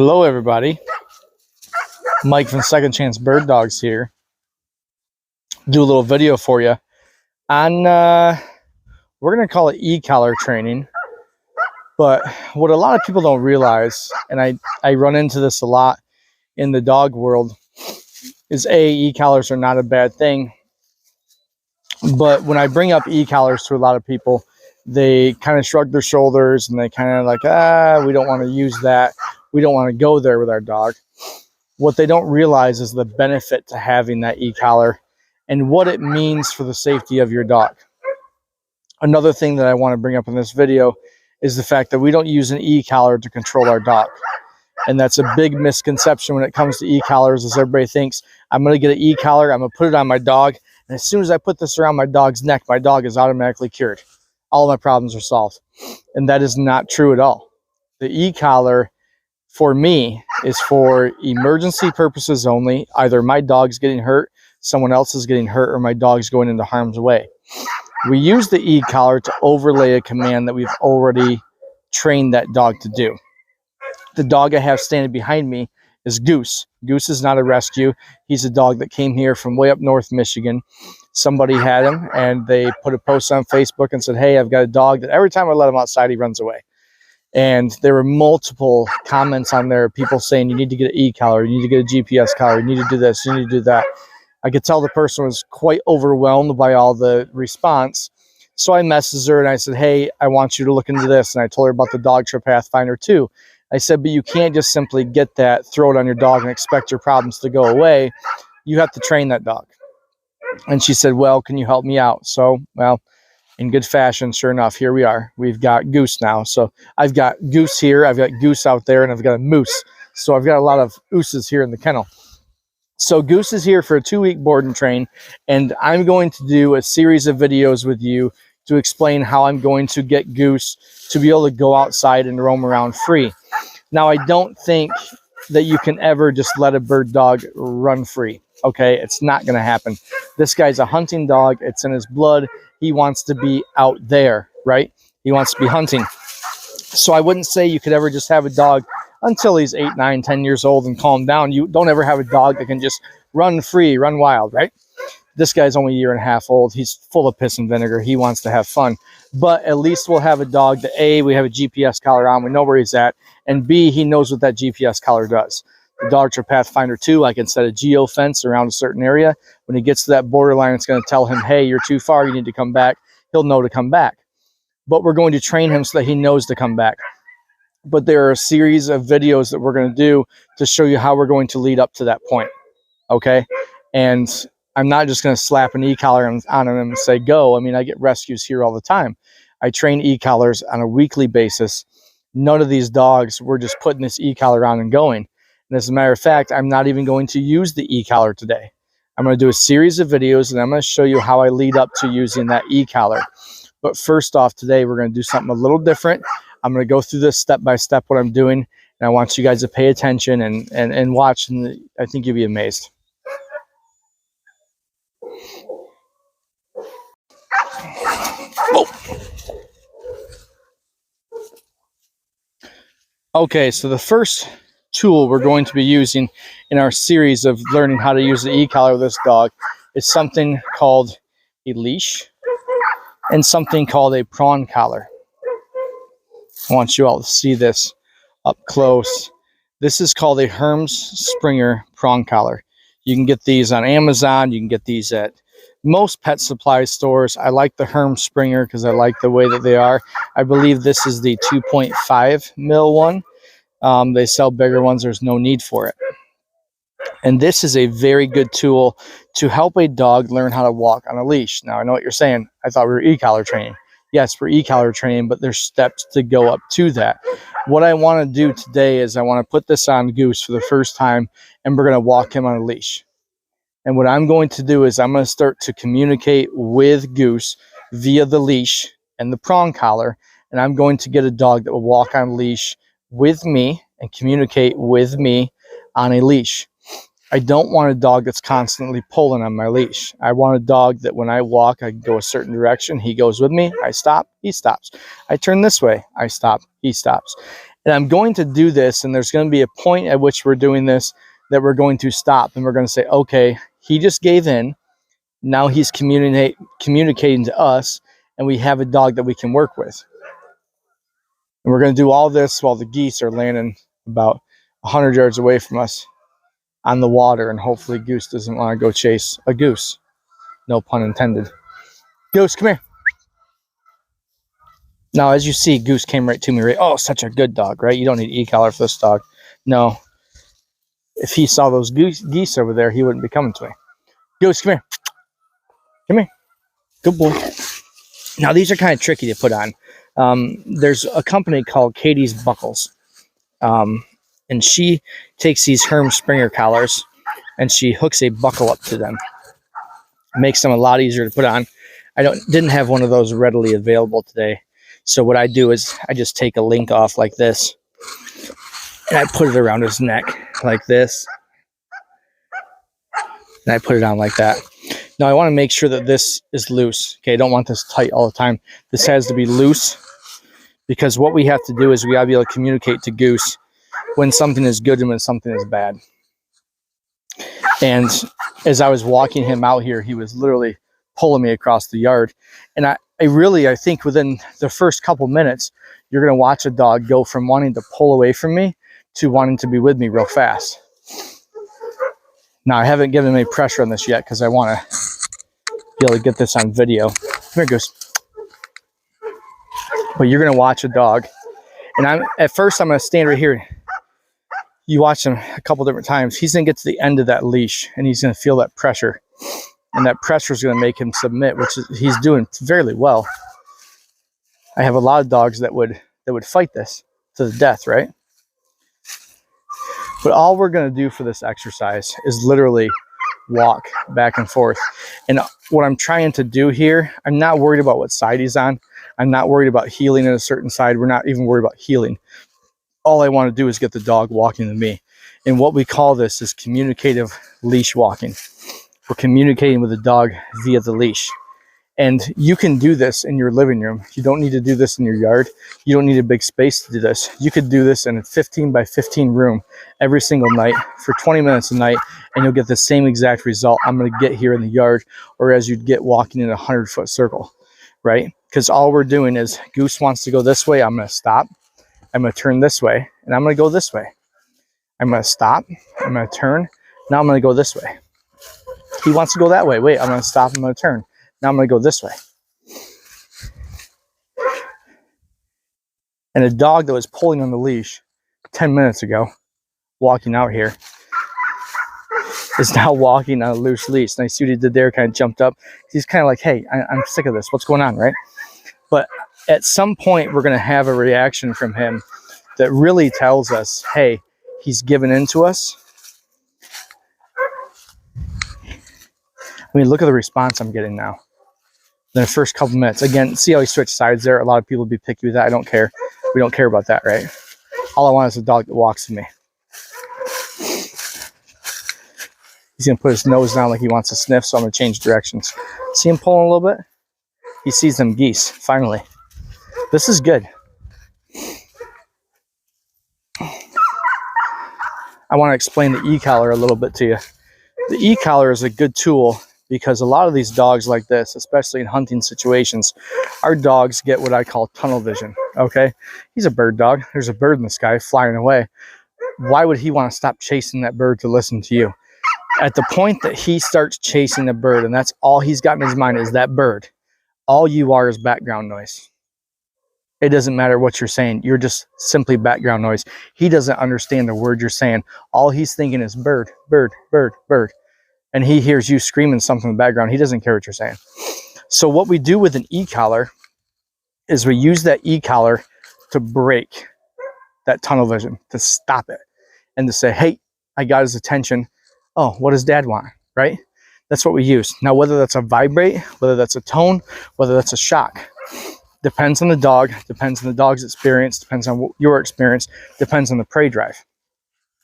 Hello everybody, Mike from Second Chance Bird Dogs here. Do a little video for you on, we're going to call it e-collar training. But what a lot of people don't realize, and I run into this a lot in the dog world, is e-collars are not a bad thing. But when I bring up e-collars to a lot of people, they kind of shrug their shoulders and they kind of like, we don't want to use that. We don't want to go there with our dog. What they don't realize is the benefit to having that e-collar and what it means for the safety of your dog. Another thing that I want to bring up in this video is the fact that we don't use an e-collar to control our dog. And that's a big misconception when it comes to e-collars, is everybody thinks, I'm going to get an e-collar, I'm going to put it on my dog, and as soon as I put this around my dog's neck, my dog is automatically cured. All of my problems are solved. And that is not true at all. The e-collar, for me, is for emergency purposes only. Either my dog's getting hurt, someone else is getting hurt, or my dog's going into harm's way. We use the e-collar to overlay a command that we've already trained that dog to do. The dog I have standing behind me is Goose. Goose is not a rescue. He's a dog that came here from way up north Michigan. Somebody had him, and they put a post on Facebook and said, hey, I've got a dog that every time I let him outside, he runs away. And there were multiple comments on there, people saying, you need to get an e-collar, you need to get a GPS collar, you need to do this, you need to do that. I could tell the person was quite overwhelmed by all the response. So I messaged her and I said, hey, I want you to look into this. And I told her about the Dog Trip Pathfinder 2. I said, but you can't just simply get that, throw it on your dog, and expect your problems to go away. You have to train that dog. And she said, well, can you help me out? So, well, in good fashion, sure enough, here we are. We've got Goose now. So I've got Goose here, I've got Goose out there, and I've got a Moose. So I've got a lot of ooses here in the kennel. So Goose is here for a 2-week board and train, and I'm going to do a series of videos with you to explain how I'm going to get Goose to be able to go outside and roam around free. Now, I don't think that you can ever just let a bird dog run free. Okay, it's not going to happen. This guy's a hunting dog. It's in his blood. He wants to be out there, right? He wants to be hunting. So I wouldn't say you could ever just have a dog until he's 8, 9, 10 years old and calm down. You don't ever have a dog that can just run free, run wild, right? This guy's only 1.5 years old. He's full of piss and vinegar. He wants to have fun. But at least we'll have a dog that, A, we have a GPS collar on. We know where he's at. And B, he knows what that GPS collar does. The Dog Trip Pathfinder 2, I can set a geo fence around a certain area. When he gets to that borderline, it's going to tell him, hey, you're too far. You need to come back. He'll know to come back. But we're going to train him so that he knows to come back. But there are a series of videos that we're going to do to show you how we're going to lead up to that point. Okay? And I'm not just going to slap an e-collar on him and say, go. I mean, I get rescues here all the time. I train e-collars on a weekly basis. None of these dogs, we're just putting this e-collar on and going. And as a matter of fact, I'm not even going to use the e-collar today. I'm going to do a series of videos, and I'm going to show you how I lead up to using that e-collar. But first off, today we're going to do something a little different. I'm going to go through this step by step what I'm doing, and I want you guys to pay attention and watch, and I think you'll be amazed. Okay, so the first tool we're going to be using in our series of learning how to use the e-collar with this dog is something called a leash and something called a prong collar. I want you all to see this up close. This is called a Herms Springer prong collar. You can get these on Amazon. You can get these at most pet supply stores. I like the Herms Springer because I like the way that they are. I believe this is the 2.5 mil one. They sell bigger ones. There's no need for it. And this is a very good tool to help a dog learn how to walk on a leash. Now, I know what you're saying. I thought we were e-collar training. Yes, we're e-collar training, but there's steps to go up to that. What I want to do today is I want to put this on Goose for the first time, and we're going to walk him on a leash. And what I'm going to do is I'm going to start to communicate with Goose via the leash and the prong collar, and I'm going to get a dog that will walk on a leash with me and communicate with me on a leash. I don't want a dog that's constantly pulling on my leash. I want a dog that when I walk, I go a certain direction. He goes with me. I stop. He stops. I turn this way. I stop. He stops. And I'm going to do this, and there's going to be a point at which we're doing this that we're going to stop, and we're going to say, okay, he just gave in. Now he's communicating to us, and we have a dog that we can work with. And we're going to do all this while the geese are landing about 100 yards away from us on the water, and hopefully Goose doesn't want to go chase a goose. No pun intended. Goose, come here. Now, as you see, Goose came right to me, right? Oh, such a good dog, right? You don't need e-collar for this dog. No. If he saw those geese over there, he wouldn't be coming to me. Goose, come here. Come here. Good boy. Now, these are kind of tricky to put on. There's a company called Katie's Buckles. And she takes these Herm Springer collars, and she hooks a buckle up to them. Makes them a lot easier to put on. I didn't have one of those readily available today. So what I do is I just take a link off like this, and I put it around his neck like this, and I put it on like that. Now I want to make sure that this is loose. Okay, I don't want this tight all the time. This has to be loose, because what we have to do is we got to be able to communicate to Goose when something is good and when something is bad. And as I was walking him out here, he was literally pulling me across the yard. And I think within the first couple minutes, you're going to watch a dog go from wanting to pull away from me to wanting to be with me real fast. Now, I haven't given him any pressure on this yet because I want to be able to get this on video. Here it goes. But you're going to watch a dog. And at first, I'm going to stand right here. You watch him a couple different times. He's going to get to the end of that leash, and he's going to feel that pressure. And that pressure is going to make him submit, which he's doing fairly well. I have a lot of dogs that would fight this to the death, right? But all we're going to do for this exercise is literally walk back and forth. And what I'm trying to do here, I'm not worried about what side he's on. I'm not worried about heeling at a certain side. We're not even worried about heeling. All I want to do is get the dog walking to me. And what we call this is communicative leash walking. We're communicating with the dog via the leash. And you can do this in your living room. You don't need to do this in your yard. You don't need a big space to do this. You could do this in a 15 by 15 room every single night for 20 minutes a night, and you'll get the same exact result I'm going to get here in the yard, or as you'd get walking in a 100-foot circle, right? Because all we're doing is Goose wants to go this way. I'm going to stop. I'm going to turn this way, and I'm going to go this way. I'm going to stop. I'm going to turn. Now I'm going to go this way. He wants to go that way. Wait, I'm going to stop. I'm going to turn. Now I'm going to go this way. And a dog that was pulling on the leash 10 minutes ago, walking out here, is now walking on a loose leash. And I see what he did there, kind of jumped up. He's kind of like, hey, I'm sick of this. What's going on, right? But at some point, we're going to have a reaction from him that really tells us, hey, he's given in to us. I mean, look at the response I'm getting now. In the first couple minutes. Again, see how he switched sides there? A lot of people would be picky with that. I don't care. We don't care about that, right? All I want is a dog that walks with me. He's going to put his nose down like he wants to sniff, so I'm going to change directions. See him pulling a little bit? He sees them geese, finally. This is good. I want to explain the e-collar a little bit to you. The e-collar is a good tool because a lot of these dogs like this, especially in hunting situations, our dogs get what I call tunnel vision, okay? He's a bird dog. There's a bird in the sky flying away. Why would he want to stop chasing that bird to listen to you? At the point that he starts chasing a bird, and that's all he's got in his mind is that bird, all you are is background noise. It doesn't matter what you're saying. You're just simply background noise. He doesn't understand the word you're saying. All he's thinking is bird, bird, bird, bird. And he hears you screaming something in the background. He doesn't care what you're saying. So what we do with an e-collar is we use that e-collar to break that tunnel vision, to stop it, and to say, hey, I got his attention. Oh, what does dad want, right? That's what we use. Now, whether that's a vibrate, whether that's a tone, whether that's a shock, depends on the dog, depends on the dog's experience, depends on your experience, depends on the prey drive.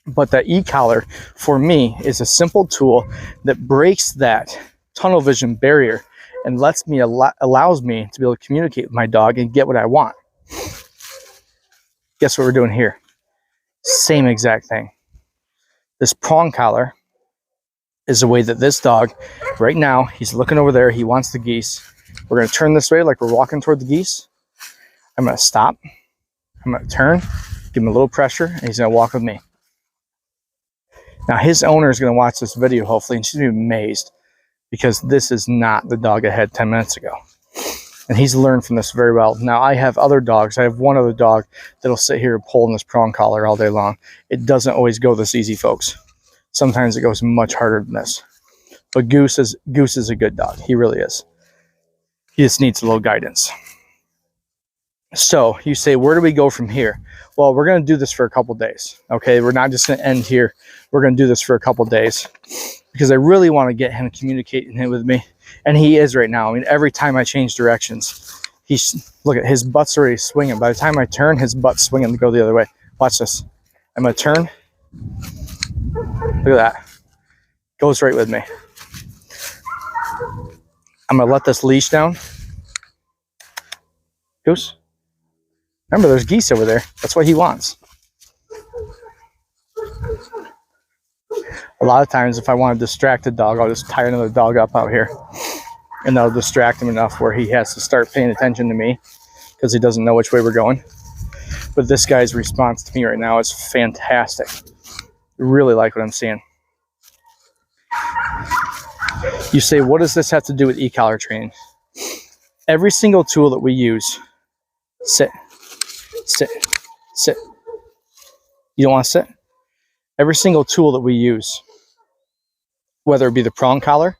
But that e-collar, for me, is a simple tool that breaks that tunnel vision barrier and allows me to be able to communicate with my dog and get what I want. Guess what we're doing here? Same exact thing. This prong collar is the way that this dog, right now, he's looking over there. He wants the geese. We're going to turn this way like we're walking toward the geese. I'm going to stop. I'm going to turn, give him a little pressure, and he's going to walk with me. Now, his owner is going to watch this video, hopefully, and she's going to be amazed because this is not the dog I had 10 minutes ago. And he's learned from this very well. Now, I have other dogs. I have one other dog that'll sit here pulling this prong collar all day long. It doesn't always go this easy, folks. Sometimes it goes much harder than this. But Goose is a good dog. He really is. He just needs a little guidance. So you say, where do we go from here? Well, we're going to do this for a couple days. Okay, we're not just going to end here. We're going to do this for a couple days because I really want to get him communicating with me. And he is right now. I mean, every time I change directions, look at his butt's already swinging. By the time I turn, his butt's swinging to go the other way. Watch this. I'm going to turn. Look at that. Goes right with me. I'm going to let this leash down. Goose. Remember, there's geese over there. That's what he wants. A lot of times, if I want to distract a dog, I'll just tie another dog up out here. And that'll distract him enough where he has to start paying attention to me because he doesn't know which way we're going. But this guy's response to me right now is fantastic. Really like what I'm seeing. You say, what does this have to do with e-collar training? Every single tool that we use, sit, sit, sit. You don't want to sit? Every single tool that we use, whether it be the prong collar,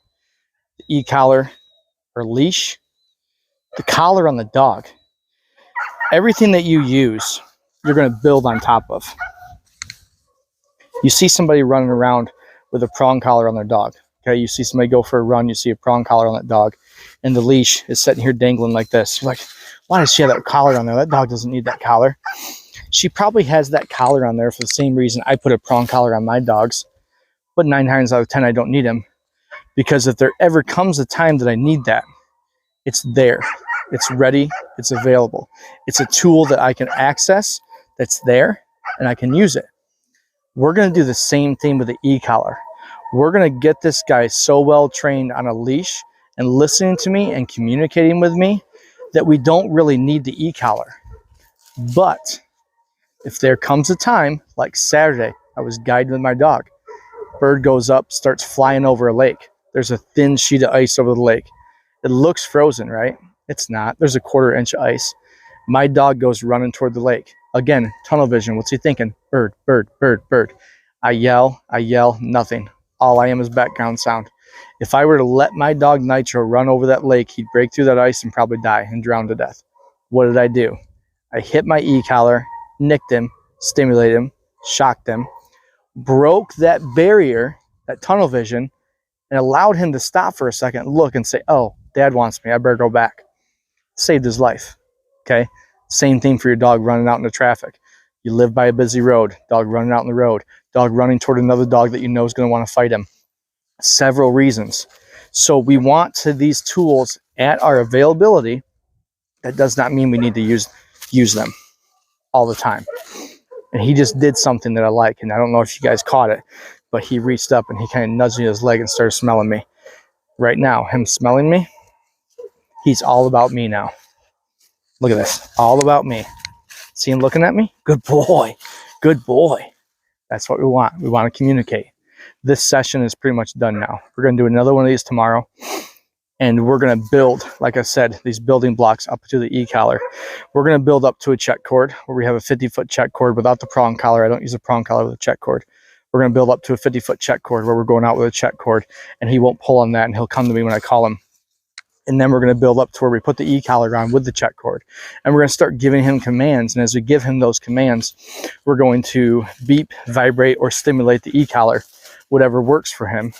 the e-collar, or leash, the collar on the dog, everything that you use, you're going to build on top of. You see somebody running around with a prong collar on their dog. Okay, you see somebody go for a run, you see a prong collar on that dog, and the leash is sitting here dangling like this. You're like, why does she have that collar on there? That dog doesn't need that collar. She probably has that collar on there for the same reason I put a prong collar on my dogs, but 9 times out of 10, I don't need them. Because if there ever comes a time that I need that, it's there. It's ready. It's available. It's a tool that I can access that's there, and I can use it. We're going to do the same thing with the e-collar. We're going to get this guy so well trained on a leash and listening to me and communicating with me that we don't really need the e-collar. But if there comes a time, like Saturday, I was guiding with my dog. Bird goes up, starts flying over a lake. There's a thin sheet of ice over the lake. It looks frozen, right? It's not. There's a 1/4 inch of ice. My dog goes running toward the lake. Again, tunnel vision. What's he thinking? Bird, bird, bird, bird. I yell, nothing. All I am is background sound. If I were to let my dog Nitro run over that lake, he'd break through that ice and probably die and drown to death. What did I do? I hit my e-collar, nicked him, stimulated him, shocked him, broke that barrier, that tunnel vision, and allowed him to stop for a second, look and say, oh, Dad wants me. I better go back. Saved his life. Okay? Same thing for your dog running out into traffic. You live by a busy road, dog running out in the road, dog running toward another dog that you know is going to want to fight him. Several reasons. So we want these tools at our availability. That does not mean we need to use them all the time. And he just did something that I like, and I don't know if you guys caught it, but he reached up and he kind of nudged me his leg and started smelling me. Right now, him smelling me, he's all about me now. Look at this, all about me. See him looking at me? Good boy, good boy. That's what we want. We want to communicate. This session is pretty much done now. We're going to do another one of these tomorrow. And we're going to build, like I said, these building blocks up to the e-collar. We're going to build up to a check cord where we have a 50-foot check cord without the prong collar. I don't use a prong collar with a check cord. We're going to build up to a 50-foot check cord where we're going out with a check cord, and he won't pull on that, and he'll come to me when I call him. And then we're going to build up to where we put the e-collar on with the check cord. And we're going to start giving him commands. And as we give him those commands, we're going to beep, vibrate, or stimulate the e-collar, whatever works for him.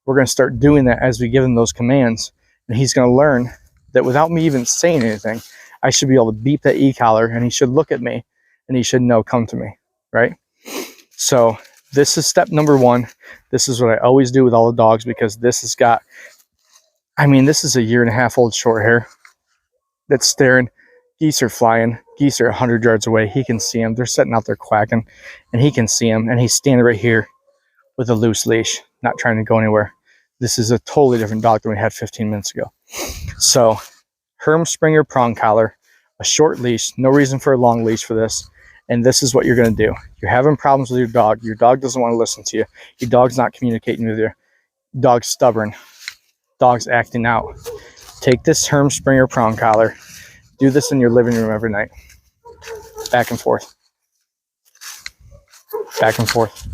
We're going to start doing that as we give him those commands. And he's going to learn that without me even saying anything, I should be able to beep that e-collar, and he should look at me, and he should know, come to me, right? So this is step number 1. This is what I always do with all the dogs, because this has got, I mean, this is a 1.5-year-old short hair that's staring Geese are flying. Geese are 100 yards away. He can see them. They're sitting out there quacking, and he can see them. And he's standing right here with a loose leash, not trying to go anywhere. This is a totally different dog than we had 15 minutes ago. So, Herm Springer prong collar, a short leash, no reason for a long leash for this. And this is what you're going to do. You're having problems with your dog. Your dog doesn't want to listen to you. Your dog's not communicating with you. Dog's stubborn. Dog's acting out. Take this Herm Springer prong collar. Do this in your living room every night. Back and forth. Back and forth.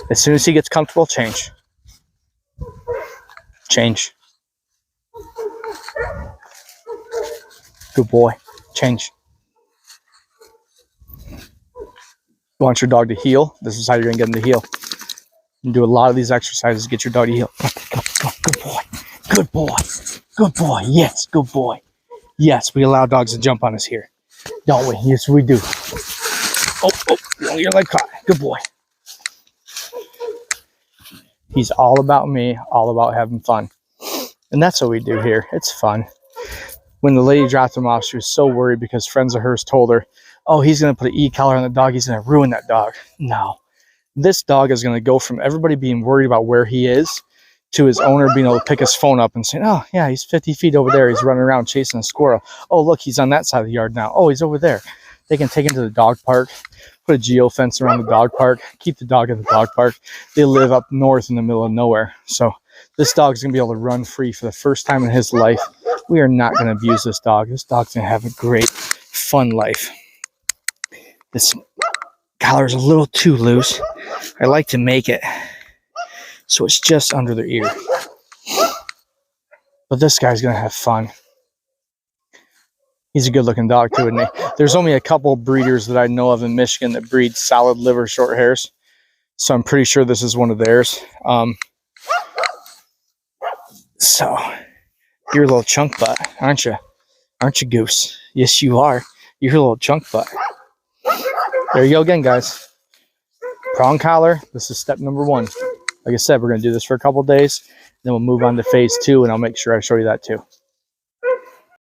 As soon as he gets comfortable, change. Change. Good boy. Change. You want your dog to heel? This is how you're going to get him to heel. You do a lot of these exercises to get your dog to heel. Go. Good boy. Good boy. Good boy. Yes, good boy. Yes, we allow dogs to jump on us here. Don't we? Yes, we do. Oh, your leg caught. Good boy. He's all about me, all about having fun. And that's what we do here. It's fun. When the lady dropped him off, she was so worried because friends of hers told her, oh, he's going to put an e-collar on the dog. He's going to ruin that dog. No. This dog is going to go from everybody being worried about where he is to his owner being able to pick his phone up and say, oh, yeah, he's 50 feet over there. He's running around chasing a squirrel. Oh, look, he's on that side of the yard now. Oh, he's over there. They can take him to the dog park, put a geofence around the dog park, keep the dog at the dog park. They live up north in the middle of nowhere. So this dog is going to be able to run free for the first time in his life. We are not going to abuse this dog. This dog's going to have a great, fun life. This collar is a little too loose. I like to make it so it's just under their ear. But this guy's going to have fun. He's a good-looking dog, too, isn't he? There's only a couple breeders that I know of in Michigan that breed solid liver short hairs. So I'm pretty sure this is one of theirs. So, you're a little chunk butt, aren't you? Aren't you, Goose? Yes, you are. You're a little chunk butt. There you go again, guys. Prong collar. This is step number 1. Like I said, we're going to do this for a couple days. Then we'll move on to phase 2, and I'll make sure I show you that too.